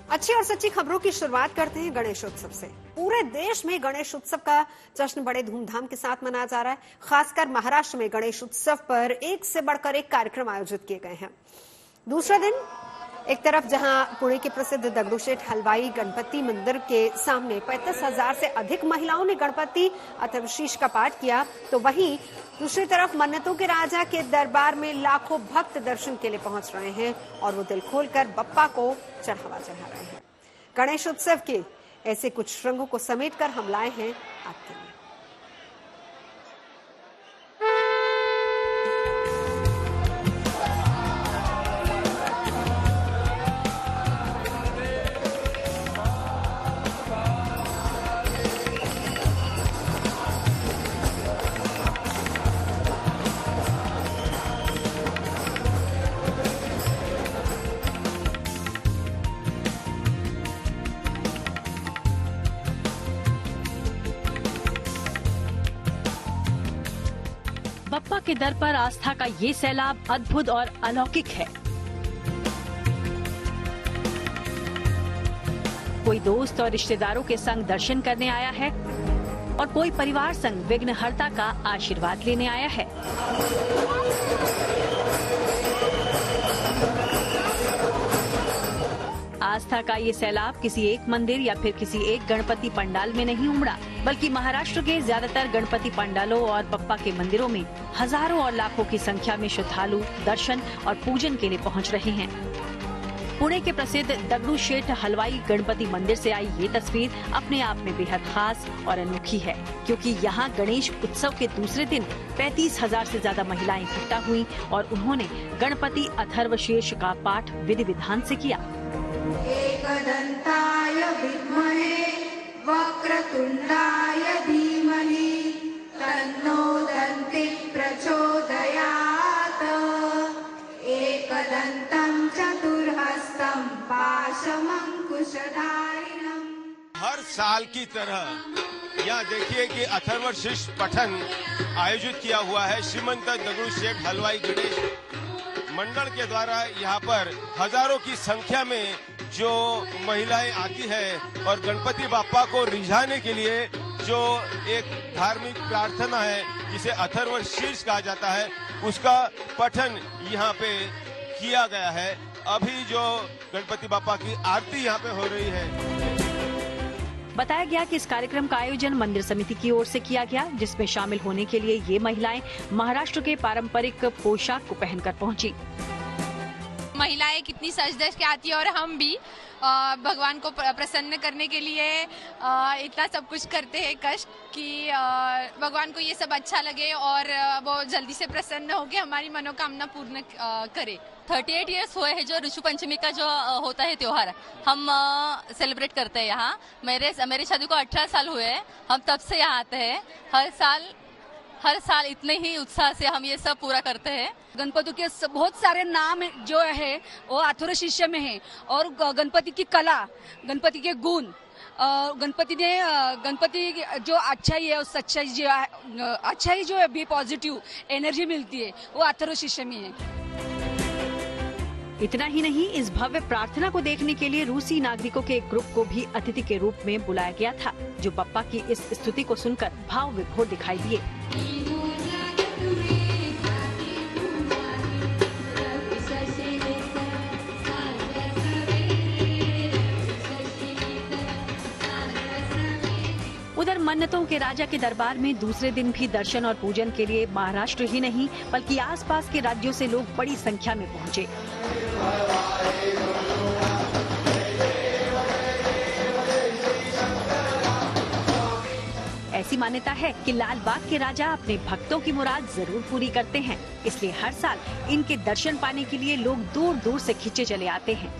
अच्छी और सच्ची खबरों की शुरुआत करते हैं गणेश उत्सव से। पूरे देश में गणेश उत्सव का जश्न बड़े धूमधाम के साथ मनाया जा रहा है। खासकर महाराष्ट्र में गणेश उत्सव पर एक से बढ़कर एक कार्यक्रम आयोजित किए गए हैं। दूसरा दिन एक तरफ जहां पुणे के प्रसिद्ध दगड़ूशेठ हलवाई गणपति मंदिर के सामने 35,000 से अधिक महिलाओं ने गणपति अथर्वशीष का पाठ किया, तो वहीं दूसरी तरफ मन्नतों के राजा के दरबार में लाखों भक्त दर्शन के लिए पहुंच रहे हैं और वो दिल खोलकर बप्पा को चढ़ावा चढ़ा रहे हैं। गणेश उत्सव के ऐसे कुछ रंगों को समेटकर हम लाए हैं आपके लिए। बप्पा के दर पर आस्था का ये सैलाब अद्भुत और अलौकिक है। कोई दोस्त और रिश्तेदारों के संग दर्शन करने आया है और कोई परिवार संग विघ्नहर्ता का आशीर्वाद लेने आया है। आस्था का ये सैलाब किसी एक मंदिर या फिर किसी एक गणपति पंडाल में नहीं उमड़ा, बल्कि महाराष्ट्र के ज्यादातर गणपति पंडालों और बप्पा के मंदिरों में हजारों और लाखों की संख्या में श्रद्धालु दर्शन और पूजन के लिए पहुंच रहे हैं। पुणे के प्रसिद्ध दगड़ूशेठ हलवाई गणपति मंदिर से आई ये तस्वीर अपने आप में बेहद खास और अनोखी है, क्योंकि यहाँ गणेश उत्सव के दूसरे दिन 35,000 से ज्यादा महिलाएं इकट्ठा हुई और उन्होंने गणपति अथर्वशीष का पाठ विधि विधान से किया। एकदन्ताय विद्महे वक्रतुण्डाय धीमहि तन्नो दन्तिः प्रचोदयात्। एकदन्तं चतुर्हस्तं पाशमंकुशधारिणम्। हर साल की तरह यहाँ देखिए कि अथर्वशीष पठन आयोजित किया हुआ है। श्रीमंत दगड़ूशेठ हलवाई गणेश मंडल के द्वारा यहाँ पर हजारों की संख्या में जो महिलाएं आती है और गणपति बाप्पा को रिझाने के लिए जो एक धार्मिक प्रार्थना है जिसे अथर्वशीष कहा जाता है, उसका पठन यहाँ पे किया गया है। अभी जो गणपति बाप्पा की आरती यहाँ पे हो रही है। बताया गया कि इस कार्यक्रम का आयोजन मंदिर समिति की ओर से किया गया, जिसमें शामिल होने के लिए ये महिलाएं महाराष्ट्र के पारंपरिक पोशाक को पहनकर पहुंची। महिलाएं कितनी सज-धज के आती है और हम भी भगवान को प्रसन्न करने के लिए इतना सब कुछ करते हैं कष्ट कि भगवान को ये सब अच्छा लगे और वो जल्दी से प्रसन्न होकर हमारी मनोकामना पूर्ण करे। 38 इयर्स हुए हैं जो ऋषु पंचमी का जो होता है त्योहार हम सेलिब्रेट करते हैं यहाँ। मेरे शादी को 18 साल हुए हैं, हम तब से यहाँ आते हैं। हर साल इतने ही उत्साह से हम ये सब पूरा करते हैं। गणपति के बहुत सारे नाम जो है वो अथर्वशीष में है और गणपति की कला, गणपति के गुण, गणपति जो अच्छाई है और सच्चाई जो है, अच्छाई जो है भी पॉजिटिव एनर्जी मिलती है वो अथर्वशीष में है। इतना ही नहीं, इस भव्य प्रार्थना को देखने के लिए रूसी नागरिकों के एक ग्रुप को भी अतिथि के रूप में बुलाया गया था, जो बप्पा की इस स्तुति को सुनकर भाव विभोर दिखाई दिए। उधर मन्नतों के राजा के दरबार में दूसरे दिन भी दर्शन और पूजन के लिए महाराष्ट्र ही नहीं बल्कि आसपास के राज्यों से लोग बड़ी संख्या में पहुंचे। ऐसी मान्यता है कि लाल बाग के राजा अपने भक्तों की मुराद जरूर पूरी करते हैं, इसलिए हर साल इनके दर्शन पाने के लिए लोग दूर दूर से खींचे चले आते हैं।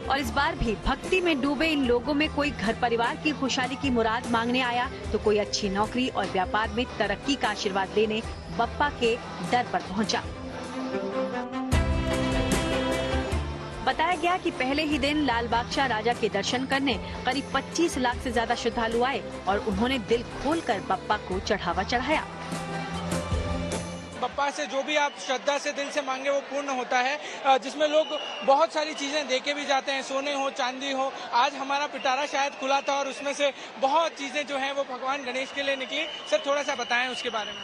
और इस बार भी भक्ति में डूबे इन लोगों में कोई घर परिवार की खुशहाली की मुराद मांगने आया, तो कोई अच्छी नौकरी और व्यापार में तरक्की का आशीर्वाद लेने बप्पा के दर पर पहुंचा। बताया गया कि पहले ही दिन लाल बादशाह राजा के दर्शन करने करीब 25 लाख से ज्यादा श्रद्धालु आए और उन्होंने दिल खोलकर बप्पा को चढ़ावा चढ़ाया। बप्पा से जो भी आप श्रद्धा से दिल से मांगे वो पूर्ण होता है, जिसमें लोग बहुत सारी चीजें देके भी जाते हैं, सोने हो चांदी हो। आज हमारा पिटारा शायद खुला था और उसमें से बहुत चीजें जो हैं वो भगवान गणेश के लिए निकली। सर थोड़ा सा बताएं उसके बारे में।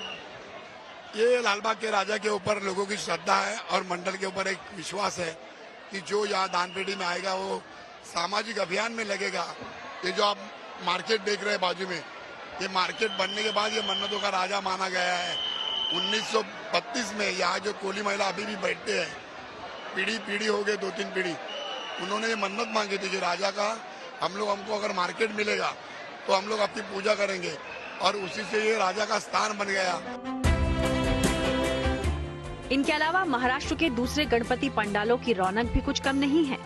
ये लालबाग के राजा के ऊपर लोगों की श्रद्धा है और मंडल के ऊपर एक विश्वास है कि जो यहाँ दान पेटी में आएगा वो सामाजिक अभियान में लगेगा। ये जो आप मार्केट देख रहे हैं बाजू में, ये मार्केट बनने के बाद ये मन्नतों का राजा माना गया है। 1932 में यहाँ जो कोली महिला अभी भी बैठते हैं, पीढ़ी हो गए, 2-3 पीढ़ी, उन्होंने ये मन्नत मांगी थी कि राजा का हमको अगर मार्केट मिलेगा तो हम लोग आपकी पूजा करेंगे, और उसी से ये राजा का स्थान बन गया। इनके अलावा महाराष्ट्र के दूसरे गणपति पंडालों की रौनक भी कुछ कम नहीं है।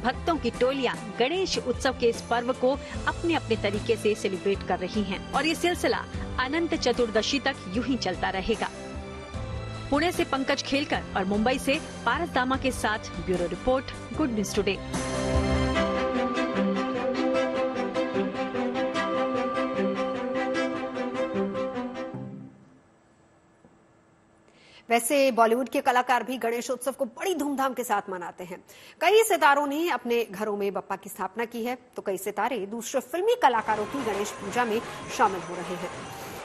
भक्तों की टोलियां गणेश उत्सव के इस पर्व को अपने अपने तरीके से सेलिब्रेट कर रही हैं और ये सिलसिला अनंत चतुर्दशी तक यूं ही चलता रहेगा। पुणे से पंकज खेलकर और मुंबई से पारस दामा के साथ bureau report, good news today. वैसे बॉलीवुड के कलाकार भी गणेश उत्सव को बड़ी धूमधाम के साथ मनाते हैं। कई सितारों ने अपने घरों में बप्पा की स्थापना की है, तो कई सितारे दूसरे फिल्मी कलाकारों की गणेश पूजा में शामिल हो रहे हैं।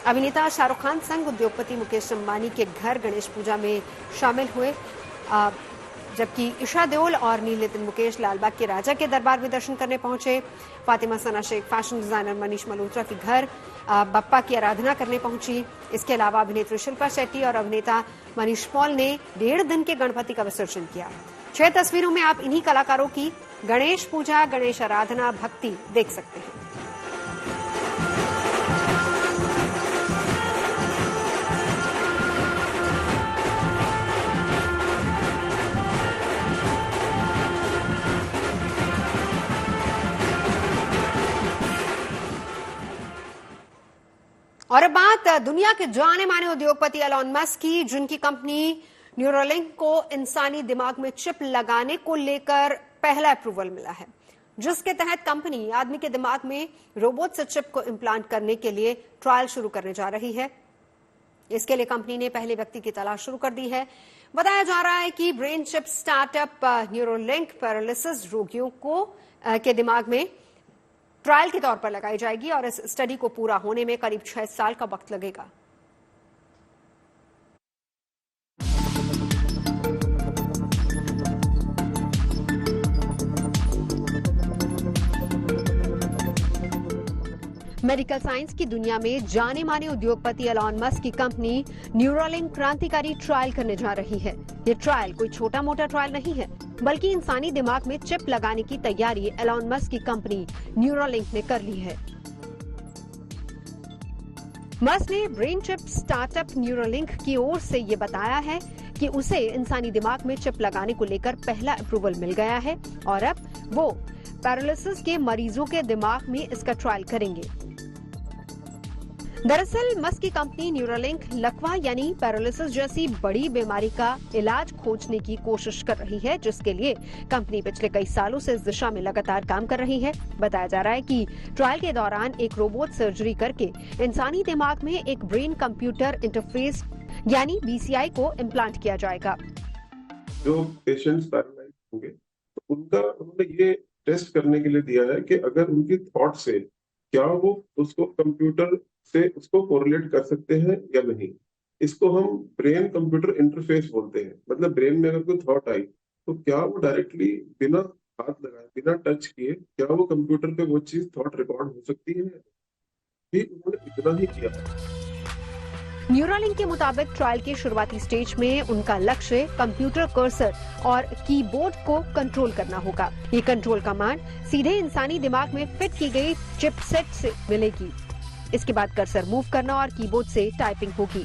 अभिनेता शाहरुख खान संग उद्योगपति मुकेश अंबानी के घर गणेश पूजा में शामिल हुए, जबकि ईशा देओल और नील नितिन मुकेश लालबाग के राजा के दरबार में दर्शन करने पहुंचे। फातिमा सना शेख फैशन डिजाइनर मनीष मल्होत्रा के घर बप्पा की आराधना करने पहुंची। इसके अलावा अभिनेत्री शिल्पा शेट्टी और अभिनेता मनीष पॉल ने 1.5 दिन के गणपति का विसर्जन किया। 6 तस्वीरों में आप इन्हीं कलाकारों की गणेश पूजा, गणेश आराधना, भक्ति देख सकते हैं। और अब बात दुनिया के जाने माने उद्योगपति एलॉन मस्क की, जिनकी कंपनी न्यूरोलिंक को इंसानी दिमाग में चिप लगाने को लेकर पहला अप्रूवल मिला है, जिसके तहत कंपनी आदमी के दिमाग में रोबोट से चिप को इम्प्लांट करने के लिए ट्रायल शुरू करने जा रही है। इसके लिए कंपनी ने पहले व्यक्ति की तलाश शुरू कर दी है। बताया जा रहा है कि brain chip startup Neuralink paralysis रोगियों के दिमाग में ट्रायल के तौर पर लगाई जाएगी और इस स्टडी को पूरा होने में करीब 6 साल का वक्त लगेगा। मेडिकल साइंस की दुनिया में जाने माने उद्योगपति एलॉन मस्क की कंपनी न्यूरोलिंक क्रांतिकारी ट्रायल करने जा रही है। ये ट्रायल कोई छोटा मोटा ट्रायल नहीं है, बल्कि इंसानी दिमाग में चिप लगाने की तैयारी एलॉन मस्क की कंपनी न्यूरोलिंक ने कर ली है। मस्क ने ब्रेन चिप स्टार्टअप न्यूरोलिंक की ओर से ये बताया है कि उसे इंसानी दिमाग में चिप लगाने को लेकर पहला अप्रूवल मिल गया है और अब वो पैरालिसिस के मरीजों के दिमाग में इसका ट्रायल करेंगे। दरअसल मस्क की कंपनी न्यूरोलिंक लकवा यानी पैरालिसिस जैसी बड़ी बीमारी का इलाज खोजने की कोशिश कर रही है, जिसके लिए कंपनी पिछले कई सालों से इस दिशा में लगातार काम कर रही है। बताया जा रहा है कि ट्रायल के दौरान एक रोबोट सर्जरी करके इंसानी दिमाग में एक ब्रेन कंप्यूटर इंटरफेस यानी BCI को इम्प्लांट किया जाएगा। जो पेशेंट्स पैरालाइज होंगे तो उनका उन्होंने ये टेस्ट करने के लिए दिया है कि अगर उनकी थॉट से क्या वो उसको कंप्यूटर से उसको कोरिलेट कर सकते हैं या नहीं। इसको हम ब्रेन कंप्यूटर इंटरफेस बोलते हैं। मतलब ब्रेन में अगर कोई थॉट आई तो क्या वो डायरेक्टली बिना हाथ लगाए, बिना टच किए, क्या वो कंप्यूटर पे वो चीज थॉट रिकॉर्ड हो सकती है। भी उन्होंने इतना ही किया। न्यूरोलिंक के मुताबिक ट्रायल के शुरुआती स्टेज में उनका लक्ष्य कंप्यूटर कर्सर और कीबोर्ड को कंट्रोल करना होगा। ये कंट्रोल कमांड सीधे इंसानी दिमाग में फिट की गई चिपसेट से मिलेगी। इसके बाद कर्सर मूव करना और कीबोर्ड से टाइपिंग होगी।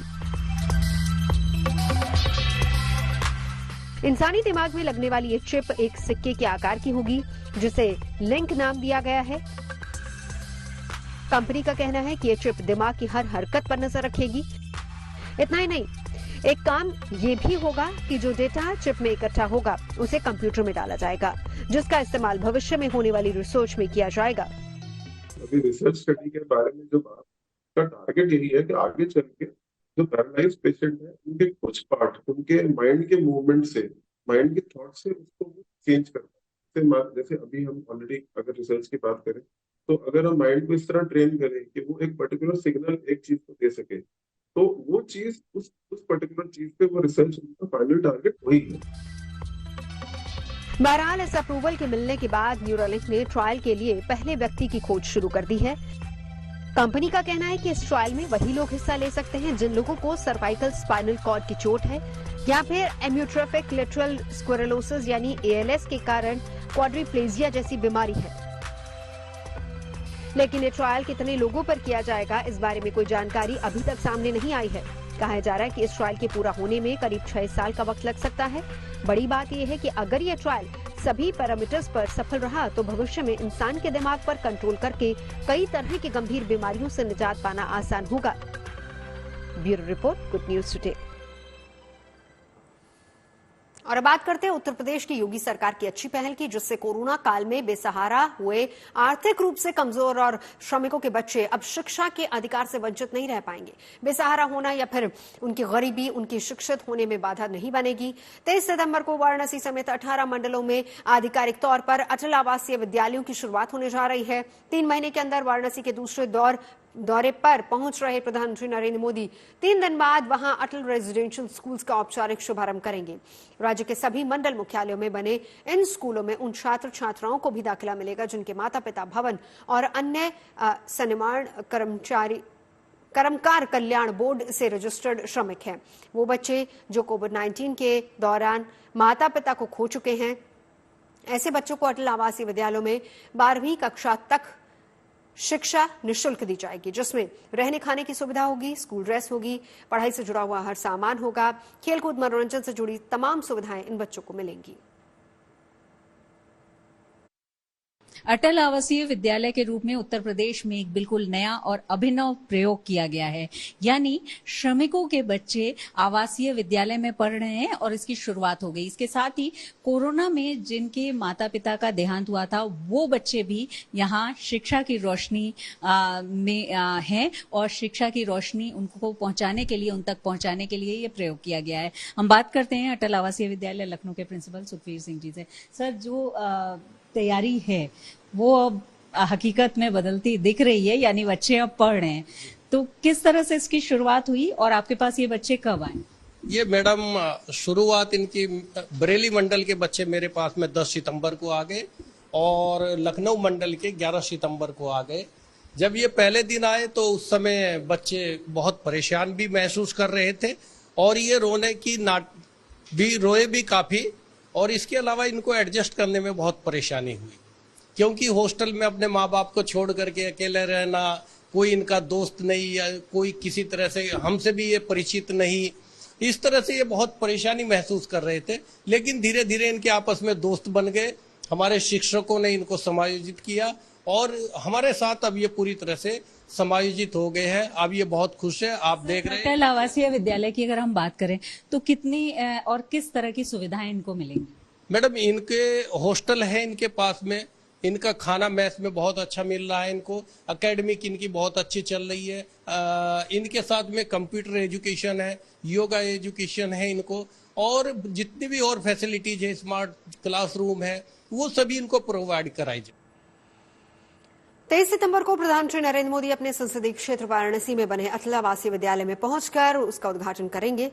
इंसानी दिमाग में लगने वाली ये चिप एक सिक्के के आकार की होगी, जिसे लिंक नाम दिया गया है। कंपनी का कहना है कि ये चिप दिमाग की हर हरकत पर नजर रखेगी। इतना ही नहीं, एक काम ये भी होगा कि जो डेटा चिप में इकट्ठा होगा उसे कंप्यूटर में डाला जाएगा, जिसका इस्तेमाल भविष्य में होने वाली रिसर्च में किया जाएगा। अभी रिसर्च स्टडी के बारे में जो बात उसका टारगेट यही है कि आगे चल के जो पैरालाइज पेशेंट है उनके कुछ पार्ट उनके माइंड के मूवमेंट से, माइंड के थॉट से उसको चेंज करता है। जैसे अभी हम ऑलरेडी अगर रिसर्च की बात करें तो अगर हम माइंड को इस तरह ट्रेन करें कि वो एक पर्टिकुलर सिग्नल एक चीज को दे सके, तो वो चीज उस पर्टिकुलर चीज पे वो रिसर्च का फाइनल टारगेट वही है। बहरहाल इस अप्रूवल के मिलने के बाद न्यूरोलिंक ने ट्रायल के लिए पहले व्यक्ति की खोज शुरू कर दी है। कंपनी का कहना है कि इस ट्रायल में वही लोग हिस्सा ले सकते हैं जिन लोगों को सर्वाइकल स्पाइनल कॉर्ड की चोट है या फिर एम्योट्रोफिक लेटरल स्क्लेरोसिस यानी ALS के कारण क्वाड्रिप्लेजिया जैसी बीमारी है। लेकिन ये ट्रायल कितने लोगों पर किया जाएगा, इस बारे में कोई जानकारी अभी तक सामने नहीं आई है। कहा जा रहा है कि इस ट्रायल के पूरा होने में करीब 6 साल का वक्त लग सकता है। बड़ी बात यह है कि अगर ये ट्रायल सभी पैरामीटर्स पर सफल रहा तो भविष्य में इंसान के दिमाग पर कंट्रोल करके कई तरह की गंभीर बीमारियों से निजात पाना आसान होगा। Bureau report, good news today. और अब बात करते हैं उत्तर प्रदेश की योगी सरकार की अच्छी पहल की, जिससे कोरोना काल में बेसहारा हुए आर्थिक रूप से कमजोर और श्रमिकों के बच्चे अब शिक्षा के अधिकार से वंचित नहीं रह पाएंगे। बेसहारा होना या फिर उनकी गरीबी उनकी शिक्षित होने में बाधा नहीं बनेगी। 23 सितंबर को वाराणसी समेत 18 मंडलों में आधिकारिक तौर पर अटल आवासीय विद्यालयों की शुरुआत होने जा रही है। 3 महीने के अंदर वाराणसी के दूसरे दौरे पर पहुंच रहे प्रधानमंत्री नरेंद्र मोदी 3 दिन बाद वहां अटल रेजिडेंशियल स्कूल्स का औपचारिक शुभारंभ करेंगे। राज्य के सभी मंडल मुख्यालयों में बने इन स्कूलों में उन छात्र छात्राओं को भी दाखिला मिलेगा जिनके माता पिता भवन और अन्य सन्निर्माण कर्मकार कल्याण बोर्ड से रजिस्टर्ड श्रमिक हैं। वो बच्चे जो कोविड-19 के दौरान माता पिता को खो चुके हैं, ऐसे बच्चों को अटल आवासीय विद्यालयों में 12वीं कक्षा तक शिक्षा निःशुल्क दी जाएगी, जिसमें रहने खाने की सुविधा होगी, स्कूल ड्रेस होगी, पढ़ाई से जुड़ा हुआ हर सामान होगा, खेलकूद मनोरंजन से जुड़ी तमाम सुविधाएं इन बच्चों को मिलेंगी। अटल आवासीय विद्यालय के रूप में उत्तर प्रदेश में एक बिल्कुल नया और अभिनव प्रयोग किया गया है, यानी श्रमिकों के बच्चे आवासीय विद्यालय में पढ़ रहे हैं और इसकी शुरुआत हो गई। इसके साथ ही कोरोना में जिनके माता पिता का देहांत हुआ था वो बच्चे भी यहाँ शिक्षा की रोशनी में हैं और शिक्षा की रोशनी उनको पहुंचाने के लिए, उन तक पहुंचाने के लिए ये प्रयोग किया गया है। हम बात करते हैं अटल आवासीय विद्यालय लखनऊ के प्रिंसिपल सुखवीर सिंह जी से। सर, जो तैयारी है वो अब हकीकत में बदलती दिख रही है, यानी बच्चे अब पढ़ रहे हैं, तो किस तरह से इसकी शुरुआत हुई और आपके पास ये बच्चे कब आए? ये मैडम शुरुआत इनकी बरेली मंडल के बच्चे मेरे पास में 10 सितंबर को आ गए और लखनऊ मंडल के 11 सितंबर को आ गए। जब ये पहले दिन आए तो उस समय बच्चे बहुत परेशान भी महसूस कर रहे थे और ये रोए भी काफी, और इसके अलावा इनको एडजस्ट करने में बहुत परेशानी हुई, क्योंकि हॉस्टल में अपने माँ बाप को छोड़ करके अकेले रहना, कोई इनका दोस्त नहीं या कोई किसी तरह से हमसे भी ये परिचित नहीं, इस तरह से ये बहुत परेशानी महसूस कर रहे थे। लेकिन धीरे धीरे इनके आपस में दोस्त बन गए, हमारे शिक्षकों ने इनको समायोजित किया और हमारे साथ अब ये पूरी तरह से समायोजित हो गए हैं। अब ये बहुत खुश है। आप देख रहे हैं अटल आवासीय विद्यालय की अगर हम बात करें तो कितनी और किस तरह की सुविधाएं इनको मिलेंगी? मैडम, इनके हॉस्टल है इनके पास में, इनका खाना मेस में बहुत अच्छा मिल रहा है इनको, एकेडमिक इनकी बहुत अच्छी चल रही है, इनके साथ में कंप्यूटर एजुकेशन है, योगा एजुकेशन है इनको, और जितनी भी और फैसिलिटीज है, स्मार्ट क्लासरूम है, वो सभी इनको प्रोवाइड कराई जाए। 23 सितंबर को प्रधानमंत्री नरेंद्र मोदी अपने संसदीय क्षेत्र वाराणसी में बने अटल आवासीय विद्यालय में पहुंचकर उसका उद्घाटन करेंगे।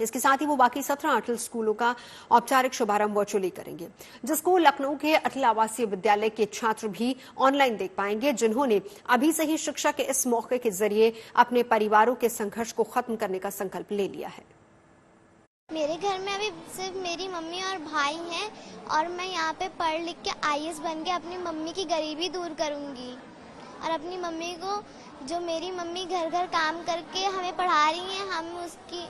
इसके साथ ही वो बाकी 17 अटल स्कूलों का औपचारिक शुभारंभ वर्चुअली करेंगे, जिसको लखनऊ के अटल आवासीय विद्यालय के छात्र भी ऑनलाइन देख पाएंगे, जिन्होंने अभी से ही शिक्षा के इस मौके के जरिए अपने परिवारों के संघर्ष को खत्म करने का संकल्प ले लिया है। मेरे घर में अभी सिर्फ मेरी मम्मी और भाई हैं और मैं यहाँ पे पढ़ लिख के IAS बन के अपनी मम्मी की गरीबी दूर करूँगी और अपनी मम्मी को, जो मेरी मम्मी घर घर काम करके हमें पढ़ा रही हैं, हम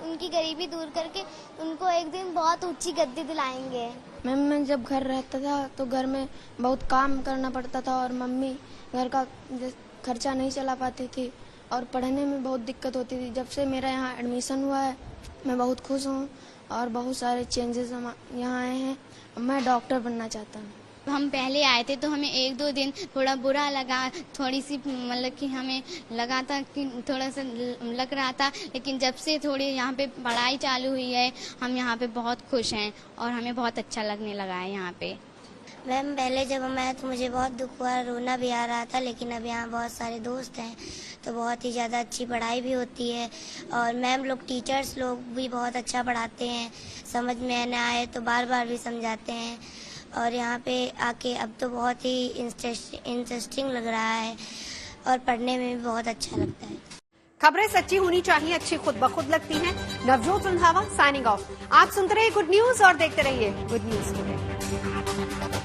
उनकी गरीबी दूर करके उनको एक दिन बहुत ऊंची गद्दी दिलाएंगे। मैं जब घर रहता था तो घर में बहुत काम करना पड़ता था और मम्मी घर का खर्चा नहीं चला पाती थी और पढ़ने में बहुत दिक्कत होती थी। जब से मेरा यहाँ एडमिशन हुआ है मैं बहुत खुश हूँ और बहुत सारे चेंजेस यहाँ आए हैं। मैं डॉक्टर बनना चाहता हूँ। हम पहले आए थे तो हमें 1-2 दिन थोड़ा बुरा लगा, थोड़ी सी मतलब कि हमें लगा था कि थोड़ा सा लग रहा था, लेकिन जब से थोड़ी यहाँ पे पढ़ाई चालू हुई है हम यहाँ पे बहुत खुश हैं और हमें बहुत अच्छा लगने लगा है यहाँ पे। मैम पहले जब हम आए तो मुझे बहुत दुख हुआ, रोना भी आ रहा था, लेकिन अब यहाँ बहुत सारे दोस्त हैं तो बहुत ही ज़्यादा अच्छी पढ़ाई भी होती है और मैम लोग टीचर्स लोग भी बहुत अच्छा पढ़ाते हैं, समझ में न आए तो बार बार भी समझाते हैं और यहाँ पे आके अब तो बहुत ही इंटरेस्टिंग लग रहा है और पढ़ने में भी बहुत अच्छा लगता है। खबरें सच्ची होनी चाहिए, अच्छी खुद ब खुद लगती हैं। Navjot Randhawa signing off. आप सुनते रहिए गुड न्यूज और देखते रहिए गुड न्यूज टुडे।